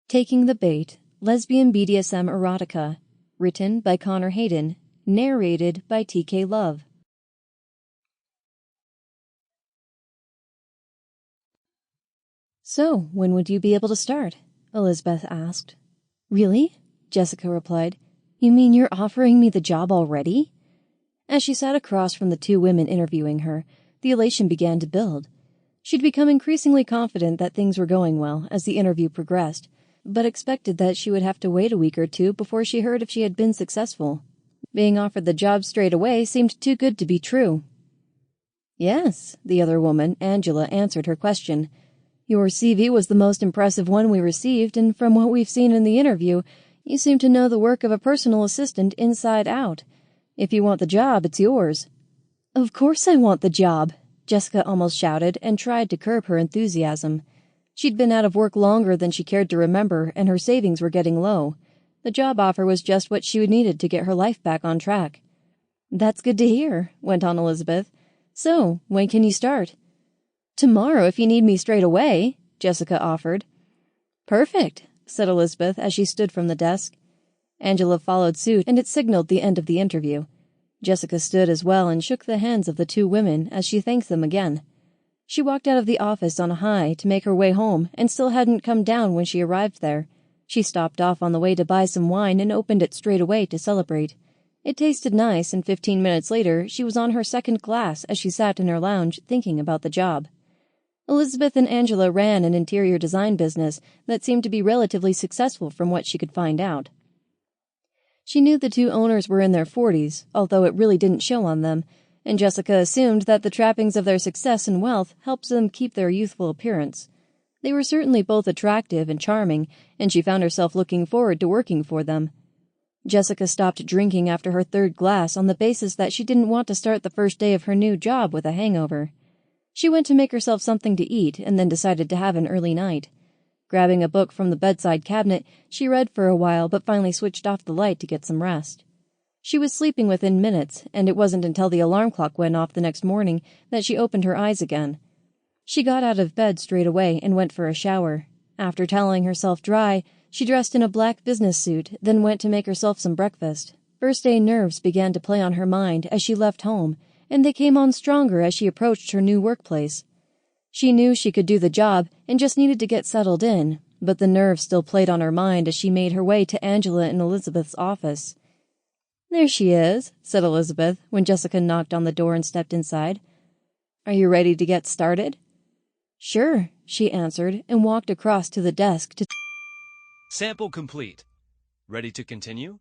Taking the Bait, Lesbian BDSM Erotica, written by Hayden, narrated by TK Love. So, when would you be able to start? Elizabeth asked. Really? Jessica replied. You mean you're offering me the job already? As she sat across from the two women interviewing her, the elation began to build. She'd become increasingly confident that things were going well as the interview progressed, but expected that she would have to wait a week or two before she heard if she had been successful. Being offered the job straight away seemed too good to be true. Yes, the other woman, Angela, answered her question. Your CV was the most impressive one we received, and from what we've seen in the interview, you seem to know the work of a personal assistant inside out. If you want the job, it's yours. Of course I want the job, Jessica almost shouted and tried to curb her enthusiasm. She'd been out of work longer than she cared to remember, and her savings were getting low. The job offer was just what she needed to get her life back on track. That's good to hear, went on Elizabeth. So, when can you start? Tomorrow if you need me straight away, Jessica offered. Perfect, said Elizabeth as she stood from the desk. Angela followed suit, and it signaled the end of the interview. Jessica stood as well and shook the hands of the two women as she thanked them again. She walked out of the office on a high to make her way home and still hadn't come down when she arrived there. She stopped off on the way to buy some wine and opened it straight away to celebrate. It tasted nice, and 15 minutes later she was on her second glass as she sat in her lounge thinking about the job. Elizabeth and Angela ran an interior design business that seemed to be relatively successful from what she could find out. She knew the two owners were in their 40s, although it really didn't show on them, and Jessica assumed that the trappings of their success and wealth helped them keep their youthful appearance. They were certainly both attractive and charming, and she found herself looking forward to working for them. Jessica stopped drinking after her third glass on the basis that she didn't want to start the first day of her new job with a hangover. She went to make herself something to eat and then decided to have an early night. Grabbing a book from the bedside cabinet, she read for a while but finally switched off the light to get some rest. She was sleeping within minutes, and it wasn't until the alarm clock went off the next morning that she opened her eyes again. She got out of bed straight away and went for a shower. After toweling herself dry, she dressed in a black business suit, then went to make herself some breakfast. First-day nerves began to play on her mind as she left home, and they came on stronger as she approached her new workplace. She knew she could do the job and just needed to get settled in, but the nerves still played on her mind as she made her way to Angela and Elizabeth's office. There she is, said Elizabeth when Jessica knocked on the door and stepped inside. Are you ready to get started? Sure, she answered and walked across to the desk to... Sample complete. Ready to continue?